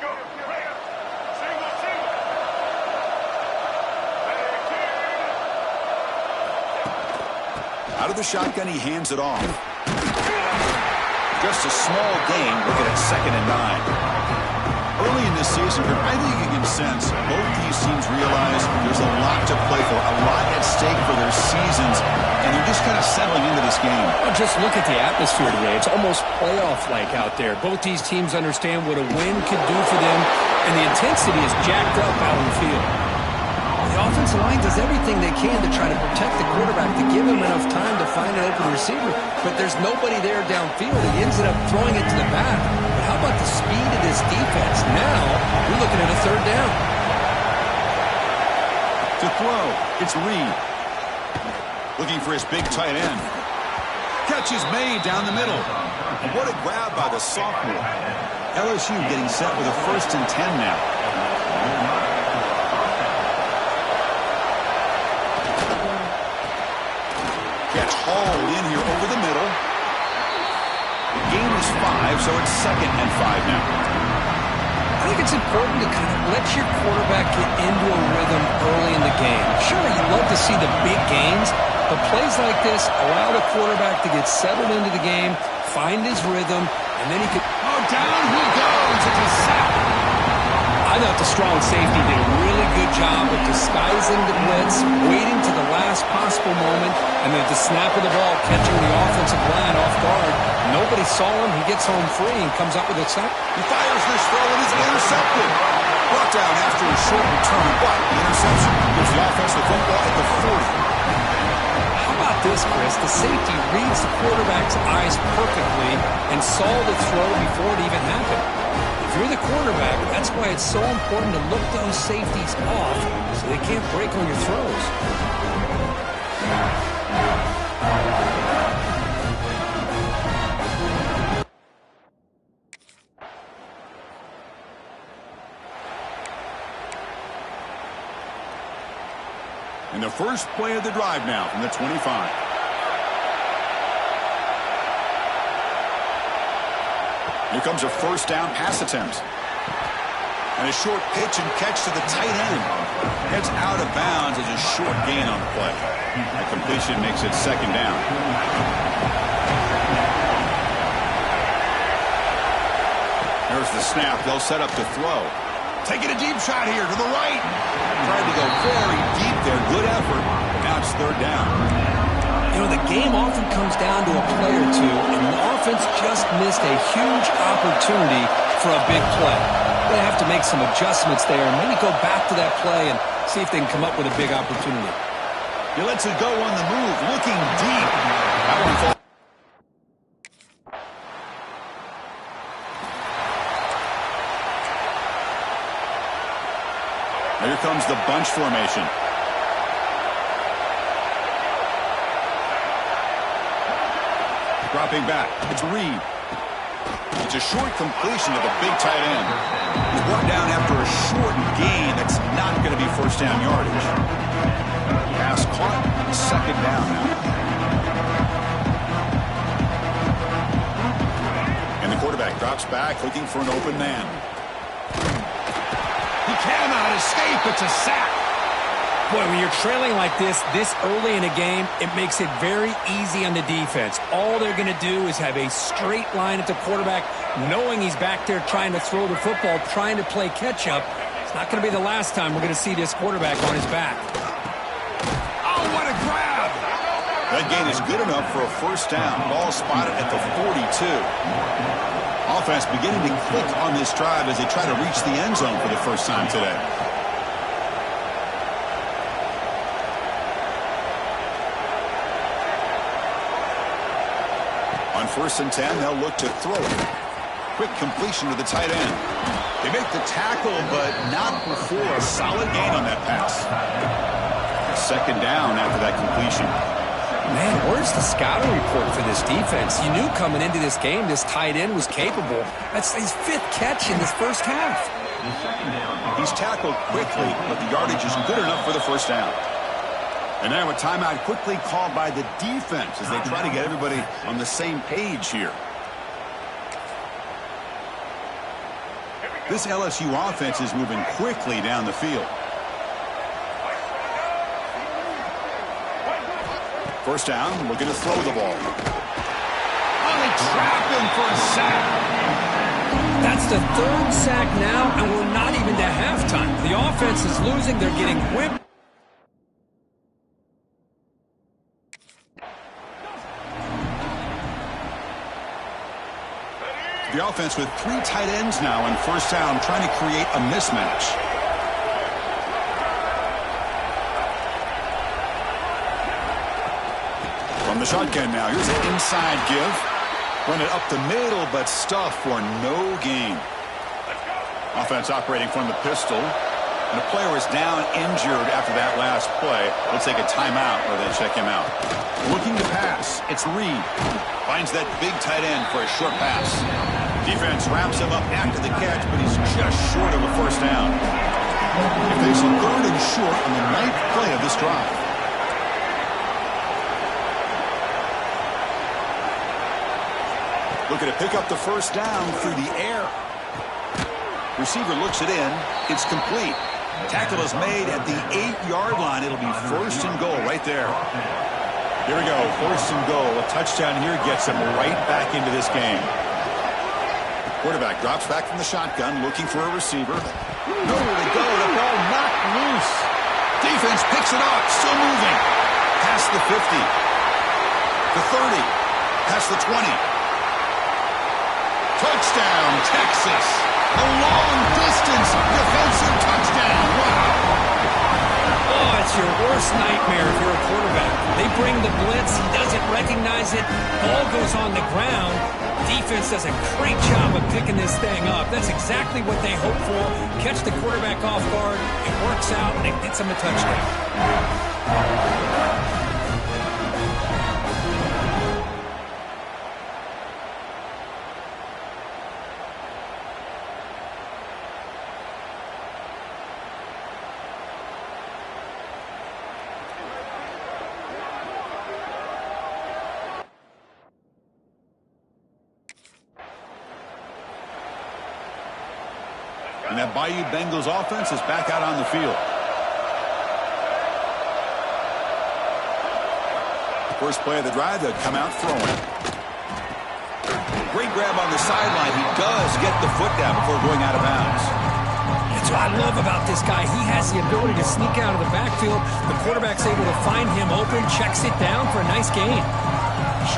Out of the shotgun, he hands it off. Just a small gain. Looking at 2nd and 9. Early in this season, I think you can sense both these teams realize there's a lot to play for, a lot at stake for their seasons, and they're just kind of settling into this game. Well, just look at the atmosphere today. It's almost playoff-like out there. Both these teams understand what a win could do for them, and the intensity is jacked up out on the field. The offensive line does everything they can to try to protect the quarterback, to give him enough time to find an open receiver. But there's nobody there downfield. He ends up throwing it to the back. But how about the speed of this defense? Now, we're looking at a 3rd down. To throw, it's Reed. Looking for his big tight end. Catch is made down the middle. And what a grab by the sophomore. LSU getting set with a 1st and 10 now. Catch hauled in here over the middle. The gain is 5, so it's 2nd and 5 now. I think it's important to kind of let your quarterback get into a rhythm early in the game. Sure, you'd love to see the big gains, but plays like this allow the quarterback to get settled into the game, find his rhythm, and then he could... Oh, down he goes. It's a sack. I thought the strong safety did a really good job of disguising the blitz, waiting to the last possible moment, and then at the snap of the ball, catching the offensive line off guard. Nobody saw him. He gets home free and comes up with a sack. He fires this throw and is intercepted. Brought down after a short return, but the interception gives the offense the football at the 40. How about this, Chris? The safety reads the quarterback's eyes perfectly and saw the throw before it even happened. If you're the quarterback, that's why it's so important to look those safeties off so they can't break on your throws. And the first play of the drive now from the 25. Here comes a 1st down pass attempt. And a short pitch and catch to the tight end. Heads out of bounds as a short gain on the play. That completion makes it 2nd down. There's the snap. They'll set up to throw. Taking a deep shot here to the right. Tried to go very deep there. Good effort. Now it's 3rd down. You know, the game often comes down to a play or two, and the offense just missed a huge opportunity for a big play. They have to make some adjustments there and maybe go back to that play and see if they can come up with a big opportunity. He lets it go on the move, looking deep. That one falls. Here comes the bunch formation. Dropping back. It's Reed. It's a short completion to the big tight end. He's brought down after a short gain. That's not going to be 1st down yardage. Pass caught. 2nd down now. And the quarterback drops back, looking for an open man. He cannot escape. It's a sack. Boy, when you're trailing like this early in a game, it makes it very easy on the defense. All they're going to do is have a straight line at the quarterback, knowing he's back there trying to throw the football, trying to play catch-up. It's not going to be the last time we're going to see this quarterback on his back. Oh, what a grab! That gain is good enough for a 1st down. Ball spotted at the 42. Offense beginning to click on this drive as they try to reach the end zone for the first time today. On 1st and 10, they'll look to throw it. Quick completion to the tight end. They make the tackle, but not before a solid gain on that pass. 2nd down after that completion. Man, where's the scouting report for this defense? You knew coming into this game this tight end was capable. That's his 5th catch in this first half. He's tackled quickly, but the yardage is good enough for the 1st down. And now a timeout quickly called by the defense as they try to get everybody on the same page here. This LSU offense is moving quickly down the field. First down, looking to throw the ball. Oh, they trap him for a sack. That's the third sack now, and we're not even to halftime. The offense is losing. They're getting whipped. The offense with 3 tight ends now on first down, trying to create a mismatch. From the shotgun now, here's an inside give. Run it up the middle, but stuff for no gain. Offense operating from the pistol. And the player is down injured after that last play. We'll take a timeout where they check him out. Looking to pass. It's Reed. Finds that big tight end for a short pass. Defense wraps him up after the catch, but he's just short of a first down. They face a 3rd and short on the 9th play of this drive. Looking to pick up the first down through the air. Receiver looks it in. It's complete. Tackle is made at the 8-yard line. It'll be first and goal right there. Here we go. First and goal. A touchdown here gets him right back into this game. Quarterback drops back from the shotgun, looking for a receiver. Nowhere to go. The ball knocked loose. Defense picks it up. Still moving. Past the 50. The 30. Past the 20. Touchdown, Texas. A long-distance defensive touchdown. Wow. Oh, it's your worst nightmare if you're a quarterback. They bring the blitz. He doesn't recognize it. Ball goes on the ground. Defense does a great job of picking this thing up. That's exactly what they hope for. Catch the quarterback off guard. It works out, and it gets him a touchdown. And that Bayou Bengals offense is back out on the field. First play of the drive, they'll come out throwing. Great grab on the sideline. He does get the foot down before going out of bounds. That's what I love about this guy. He has the ability to sneak out of the backfield. The quarterback's able to find him open, checks it down for a nice gain.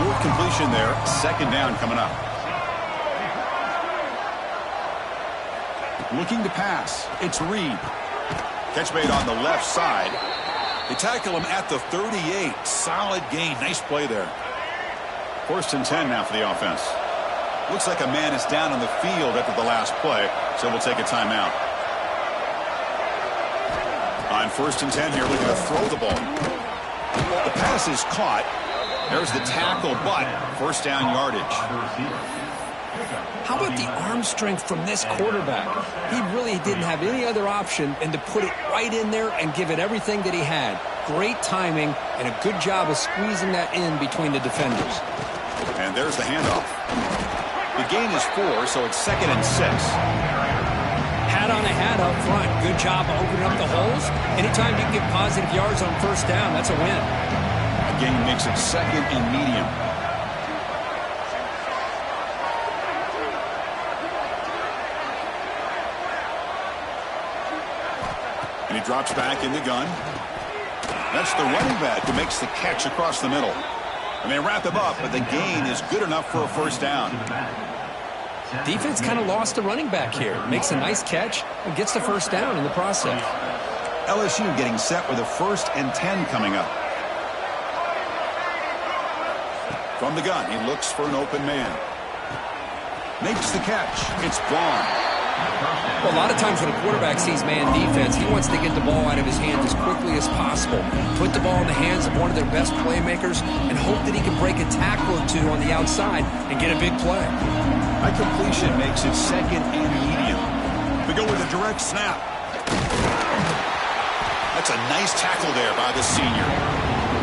Short completion there. Second down coming up. Looking to pass. It's Reed. Catch made on the left side. They tackle him at the 38. Solid gain. Nice play there. First and 10 now for the offense. Looks like a man is down on the field after the last play, so we'll take a timeout. On first and 10 here, looking to throw the ball. The pass is caught. There's the tackle, but first down yardage. How about the arm strength from this quarterback? He really didn't have any other option than to put it right in there and give it everything that he had. Great timing and a good job of squeezing that in between the defenders. And there's the handoff. The gain is 4, so it's 2nd and 6. Hat on a hat up front. Good job of opening up the holes. Anytime you can get positive yards on first down, that's a win. A gain makes it 2nd and medium. And he drops back in the gun. That's the running back who makes the catch across the middle. And they wrap him up, but the gain is good enough for a first down. Defense kind of lost the running back here. Makes a nice catch and gets the first down in the process. LSU getting set with a 1st and 10 coming up. From the gun, he looks for an open man. Makes the catch. It's Braun. Well, a lot of times when a quarterback sees man defense, he wants to get the ball out of his hands as quickly as possible. Put the ball in the hands of one of their best playmakers and hope that he can break a tackle or two on the outside and get a big play. High completion makes it 2nd and medium. They go with a direct snap. That's a nice tackle there by the senior.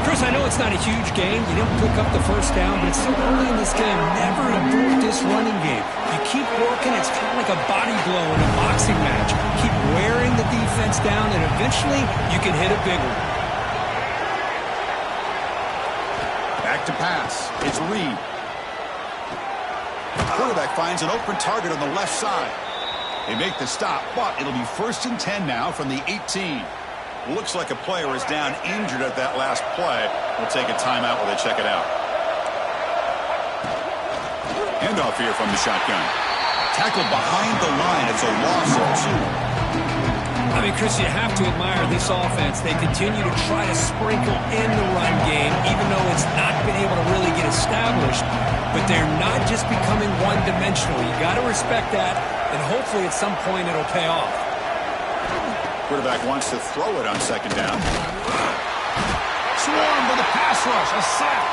Chris, I know it's not a huge game. You didn't pick up the first down, but it's still early in this game. Never abort this running game. You keep working, it's kind of like a body blow in a boxing match. Keep wearing the defense down, and eventually you can hit a big one. Back to pass. It's Reed. Quarterback finds an open target on the left side. They make the stop, but it'll be 1st and 10 now from the 18. Looks like a player is down injured at that last play. We'll take a timeout while they check it out. Handoff here from the shotgun. Tackled behind the line. It's a loss of 2. I mean, Chris, you have to admire this offense. They continue to try to sprinkle in the run game, even though it's not been able to really get established. But they're not just becoming one-dimensional. You got to respect that, and hopefully at some point it'll pay off. Quarterback wants to throw it on 2nd down. Swarm with a pass rush, a sack.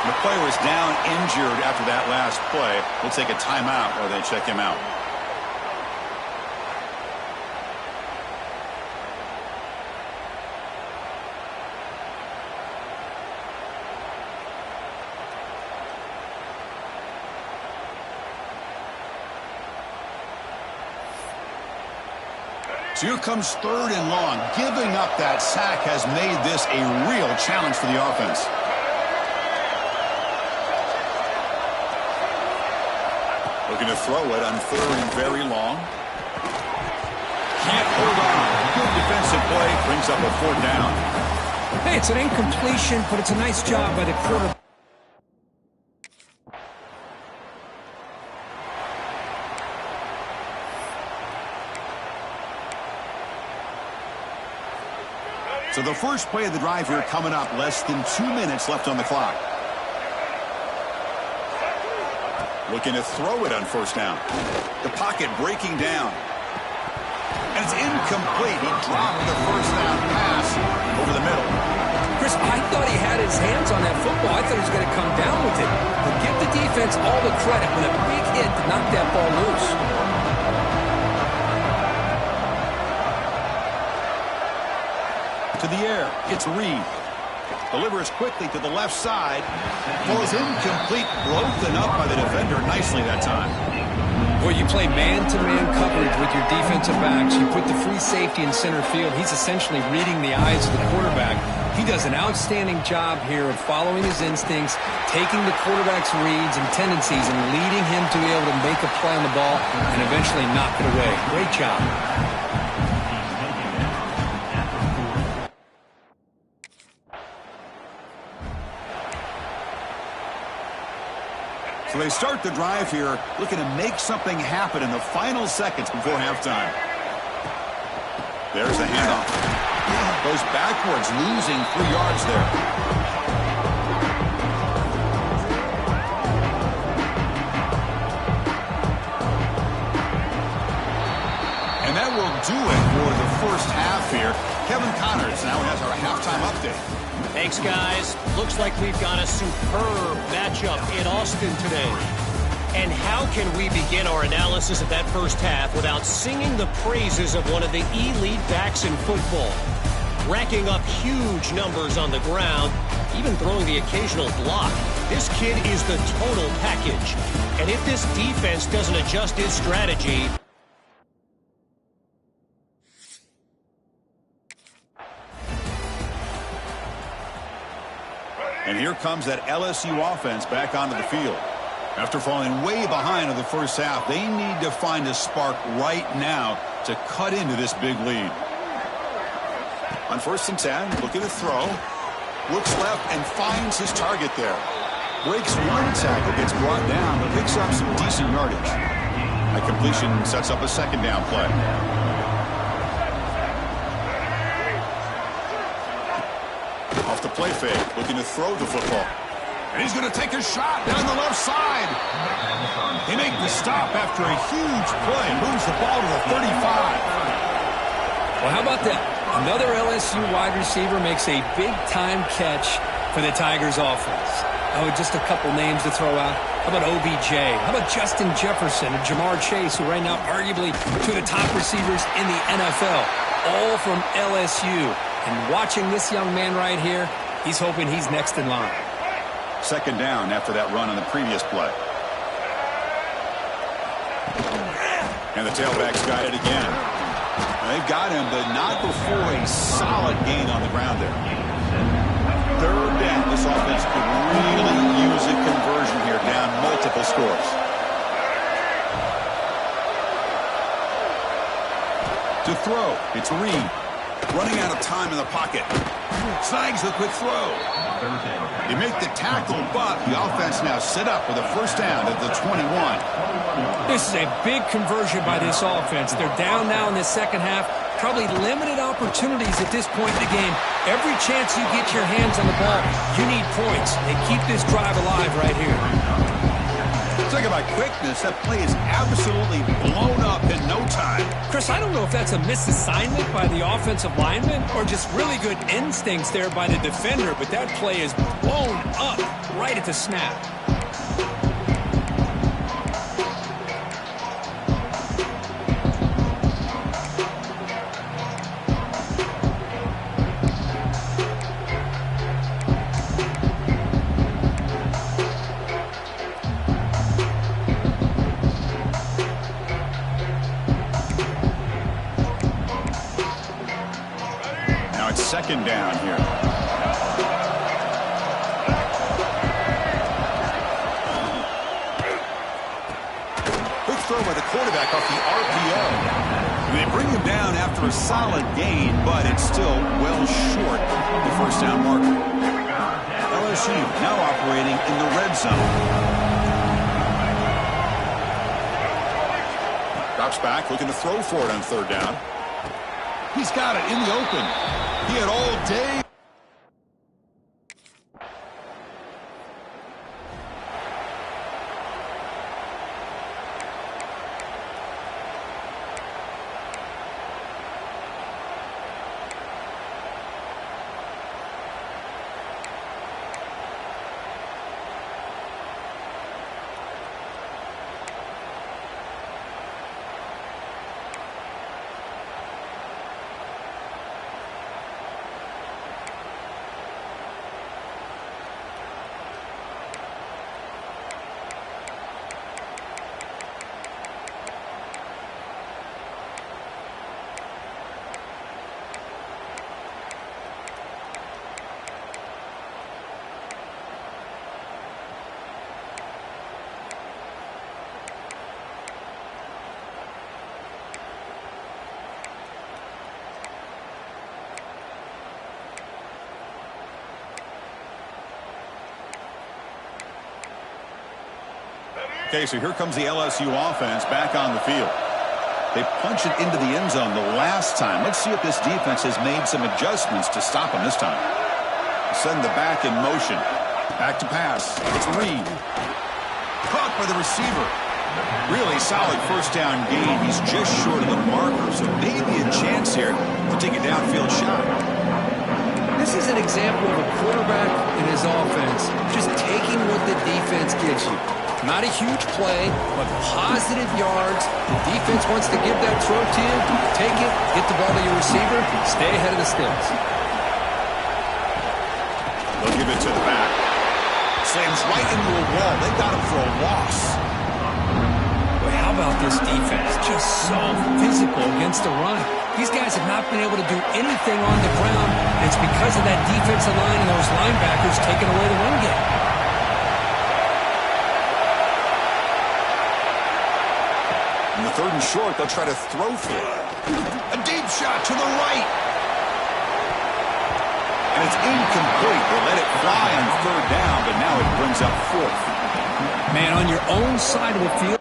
The player is down injured after that last play. We'll take a timeout while they check him out. So here comes 3rd and long. Giving up that sack has made this a real challenge for the offense. Looking to throw it on 3rd and very long. Can't hold on. Good defensive play. Brings up a 4th down. Hey, it's an incompletion, but it's a nice job by the quarterback. So the first play of the drive here coming up. Less than 2 minutes left on the clock. Looking to throw it on 1st down. The pocket breaking down. And it's incomplete. He dropped the 1st down pass over the middle. Chris, I thought he had his hands on that football. I thought he was going to come down with it. But give the defense all the credit with a big hit to knock that ball loose. To the air, it's Reed. Delivers quickly to the left side. Falls incomplete, broken up by the defender nicely that time. Well, you play man-to-man coverage with your defensive backs. You put the free safety in center field. He's essentially reading the eyes of the quarterback. He does an outstanding job here of following his instincts, taking the quarterback's reads and tendencies, and leading him to be able to make a play on the ball and eventually knock it away. Great job. So they start the drive here, looking to make something happen in the final seconds before halftime. There's the handoff. Goes backwards, losing 3 yards there. And that will do it for the first half here. Kevin Connors now has our halftime update. Thanks, guys. Looks like we've got a superb matchup in Austin today. And how can we begin our analysis of that first half without singing the praises of one of the elite backs in football? Racking up huge numbers on the ground, even throwing the occasional block. This kid is the total package. And if this defense doesn't adjust its strategy... And here comes that LSU offense back onto the field. After falling way behind in the first half, they need to find a spark right now to cut into this big lead. On 1st and 10, looking to throw. Looks left and finds his target there. Breaks one tackle, gets brought down, but picks up some decent yardage. A completion sets up a 2nd down play. Off the play fake, looking to throw the football. And he's going to take a shot down the left side. They make the stop after a huge play. Moves the ball to the 35. Well, how about that? Another LSU wide receiver makes a big-time catch for the Tigers offense. Oh, just a couple names to throw out. How about OBJ? How about Justin Jefferson and Jamar Chase, who right now arguably two of the top receivers in the NFL, all from LSU. And watching this young man right here, he's hoping he's next in line. 2nd down after that run on the previous play. And the tailback's got it again. They've got him, but not before a solid gain on the ground there. Third down. This offense could really use a conversion here, down multiple scores. To throw, it's Reed. Running out of time in the pocket. Snags the quick throw. They make the tackle, but the offense now set up with a first down at the 21. This is a big conversion by this offense. They're down now in the second half. Probably limited opportunities at this point in the game. Every chance you get your hands on the ball, you need points. They keep this drive alive right here. Talk about quickness. That play is absolutely blown up in no time. Chris, I don't know if that's a misassignment by the offensive lineman or just really good instincts there by the defender, but that play is blown up right at the snap. Second down here. Quick throw by the quarterback off the RPO. They bring him down after a solid gain, but it's still well short of the first down marker. LSU now operating in the red zone. Drops back, looking to throw for it on third down. He's got it in the open. He had all day. Okay, so here comes the LSU offense back on the field. They punch it into the end zone the last time. Let's see if this defense has made some adjustments to stop them this time. Send the back in motion. Back to pass. It's Reed. Caught by the receiver. Really solid first down gain. He's just short of the marker, so maybe a chance here to take a downfield shot. This is an example of a quarterback and his offense just taking what the defense gives you. Not a huge play, but positive yards. The defense wants to give that throw to you. Take it, get the ball to your receiver, stay ahead of the sticks. They'll give it to the back. Slams right into a wall. They got him for a loss. Boy, how about this defense? Just so physical against the run. These guys have not been able to do anything on the ground. It's because of that defensive line and those linebackers taking away the run game. In the third and short, they'll try to throw for it. A deep shot to the right. And it's incomplete. They let it fly on third down, but now it brings up fourth. Man, on your own side of the field.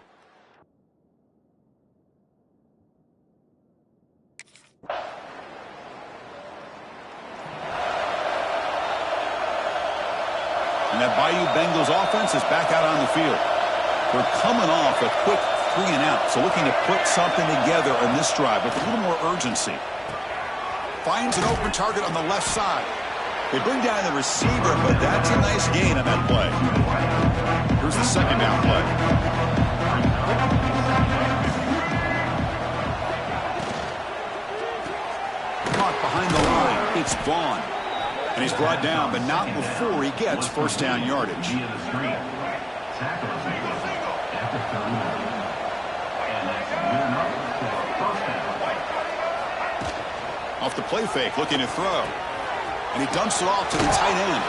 And that Bayou Bengals offense is back out on the field. They're coming off a quick 3 and out, so looking to put something together on this drive with a little more urgency. Finds an open target on the left side. They bring down the receiver, but that's a nice gain on that play. Here's the second down play. Caught behind the line. It's Vaughn. And he's brought down, but not before he gets first down yardage. off the play fake, looking to throw. And he dumps it off to the tight end.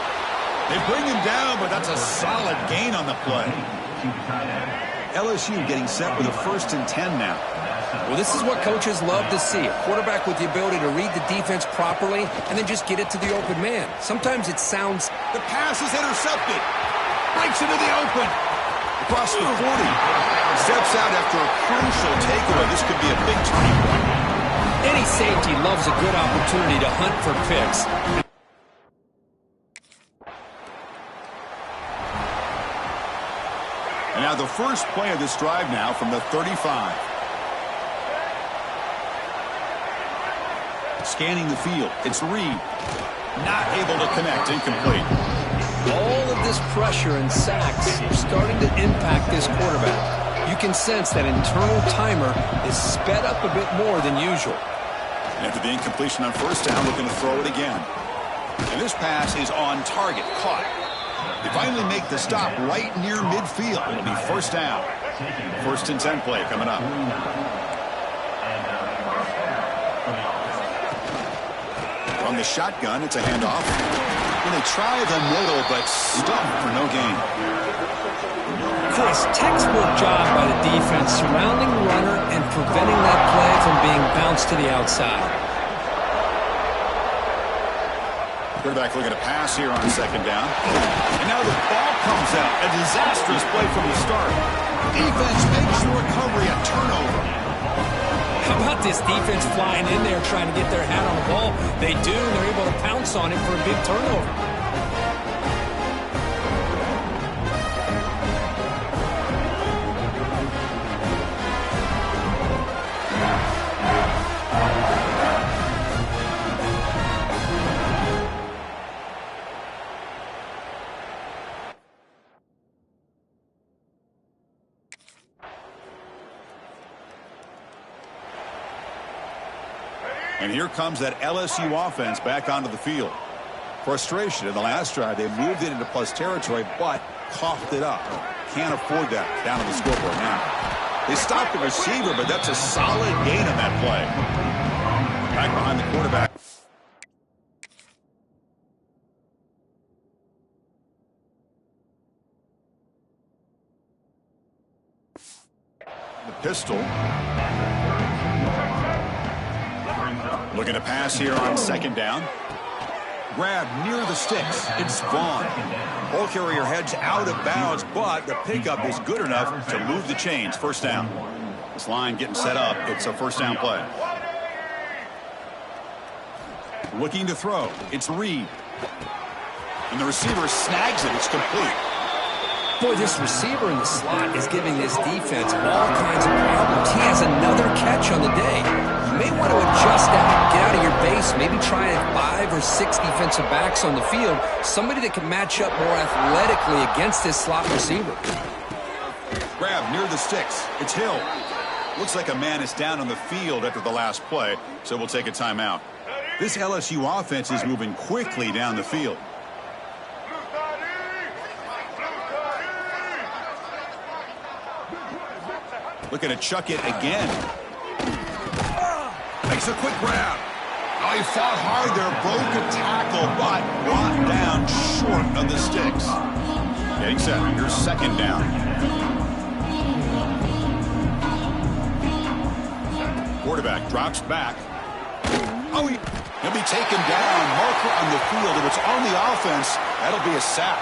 They bring him down, but that's a solid gain on the play. LSU getting set with a 1st and 10 now. Well, this is what coaches love to see. A quarterback with the ability to read the defense properly and then just get it to the open man. Sometimes it sounds... The pass is intercepted. Breaks into the open. Across the 40. Steps out after a crucial takeaway. This could be a big turning point. Any safety loves a good opportunity to hunt for picks. And now the first play of this drive now from the 35. Scanning the field. It's Reed. Not able to connect. Incomplete. All of this pressure and sacks are starting to impact this quarterback. You can sense that internal timer is sped up a bit more than usual. And after the incompletion on 1st down, looking to throw it again. And this pass is on target. Caught. They finally make the stop right near midfield. It'll be 1st down. 1st and 10 play coming up. From the shotgun, it's a handoff. And they try the middle, but stuffed for no gain. Chris, textbook job by the defense surrounding the runner and preventing that play from being bounced to the outside. Quarterback looking to pass here on 2nd down. And now the ball comes out. A disastrous play from the start. Defense makes the recovery a turnover. How about this defense flying in there trying to get their hat on the ball? They do, and they're able to pounce on it for a big turnover. And here comes that LSU offense back onto the field. Frustration in the last drive. They moved it into plus territory, but coughed it up. Can't afford that down on the scoreboard now. They stopped the receiver, but that's a solid gain on that play. Back behind the quarterback. The pistol. Looking to pass here on 2nd down. Grab near the sticks. It's Vaughn. Ball carrier heads out of bounds, but the pickup is good enough to move the chains. 1st down. This line getting set up. It's a 1st down play. Looking to throw. It's Reed. And the receiver snags it. It's complete. Boy, this receiver in the slot is giving this defense all kinds of problems. He has another catch on the day. You may want to adjust that, get out of your base, maybe try 5 or 6 defensive backs on the field, somebody that can match up more athletically against this slot receiver. Grab near the sticks. It's Hill. Looks like a man is down on the field after the last play, so we'll take a timeout. This LSU offense is moving quickly down the field. Looking to chuck it again. Makes a quick grab. Oh, he fought hard there, broke a tackle, but brought down short of the sticks. Getting set. Here's 2nd down. Quarterback drops back. Oh, he'll be taken down. Marker on the field. If it's on the offense, that'll be a sack.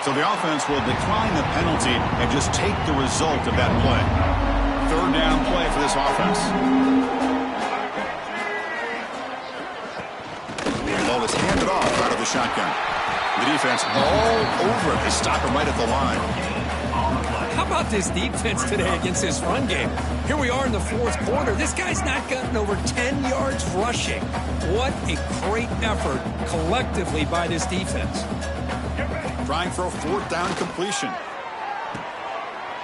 So the offense will decline the penalty and just take the result of that play. 3rd down play for this offense. The ball is handed off out of the shotgun. The defense all over it. They stop him right at the line. How about this defense today against this run game? Here we are in the 4th quarter. This guy's not gotten over 10 yards rushing. What a great effort collectively by this defense. Trying for a 4th down completion.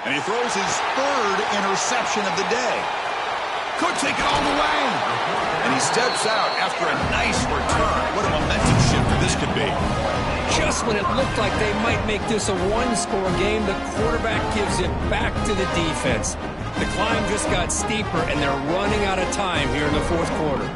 And he throws his 3rd interception of the day. Could take it all the way. And he steps out after a nice return. What a momentum shifter this could be. Just just when it looked like they might make this a one-score game, the quarterback gives it back to the defense. The climb just got steeper, and they're running out of time here in the fourth quarter.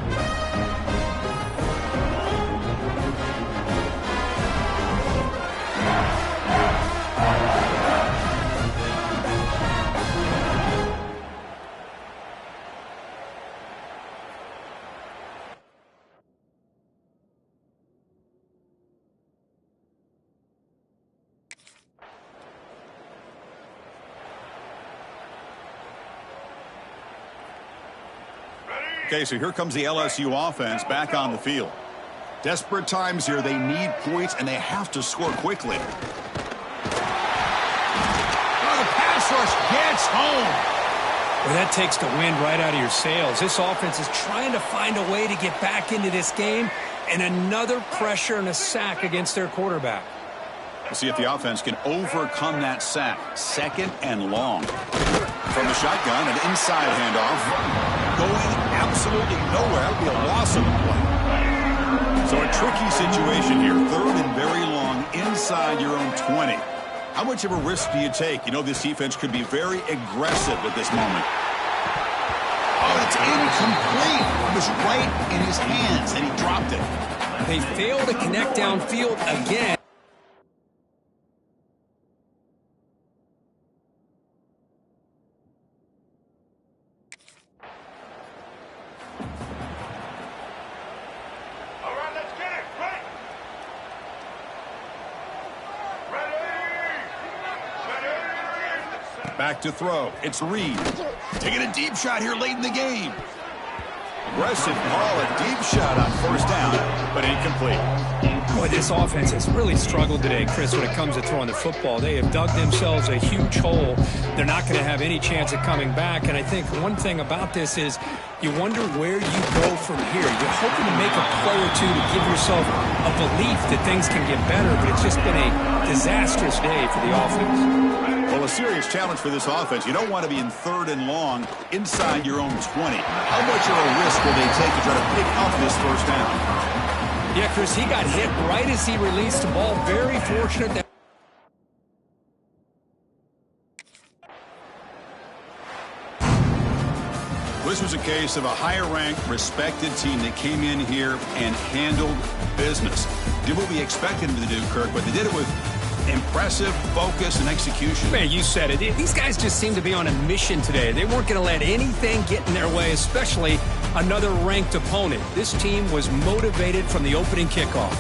Okay, so here comes the LSU offense back on the field. Desperate times here. They need points, and they have to score quickly. Oh, the pass rush gets home. Well, that takes the wind right out of your sails. This offense is trying to find a way to get back into this game, and another pressure and a sack against their quarterback. We'll see if the offense can overcome that sack. 2nd and long. From the shotgun, an inside handoff. Going absolutely nowhere. That would be a loss of the play. So a tricky situation here. 3rd and very long inside your own 20. How much of a risk do you take? You know this defense could be very aggressive at this moment. Oh, it's incomplete. It was right in his hands, and he dropped it. They failed to connect downfield again. Back to throw. It's Reed. Taking a deep shot here late in the game. Aggressive call, a deep shot on 1st down, but incomplete. Boy, this offense has really struggled today, Chris, when it comes to throwing the football. They have dug themselves a huge hole. They're not going to have any chance of coming back. And I think one thing about this is you wonder where you go from here. You're hoping to make a play or two to give yourself a belief that things can get better, but it's just been a disastrous day for the offense. Well, a serious challenge for this offense. You don't want to be in 3rd and long inside your own 20. How much of a risk will they take to try to pick up this 1st down? Yeah, Chris, he got hit right as he released the ball. Very fortunate that this was a case of a higher-ranked, respected team that came in here and handled business. Did what we expected them to do, Kirk, but they did it with impressive focus and execution. Man, you said it. These guys just seem to be on a mission today. They weren't going to let anything get in their way, especially another ranked opponent. This team was motivated from the opening kickoff.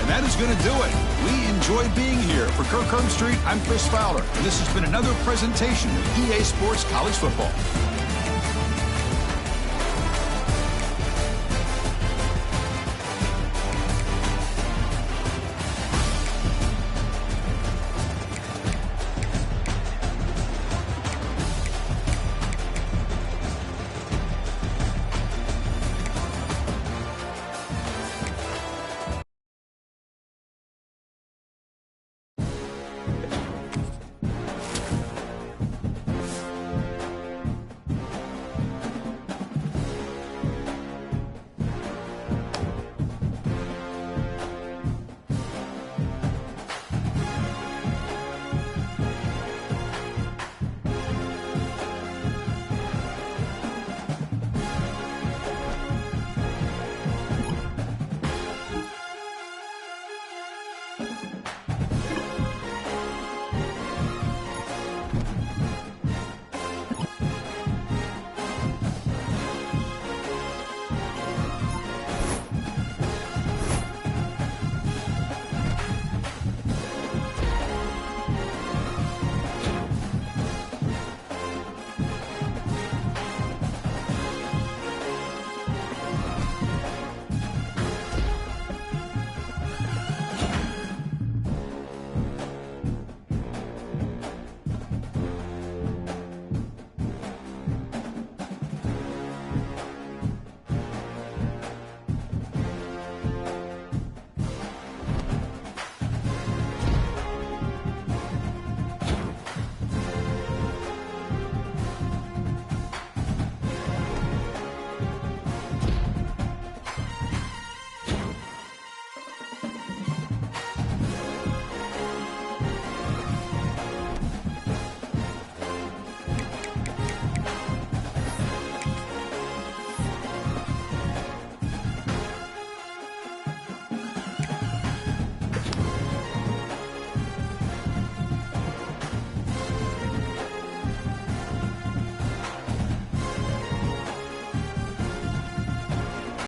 And that is going to do it. We enjoyed being here. For Kirk Street, I'm Chris Fowler, and this has been another presentation of EA Sports College Football.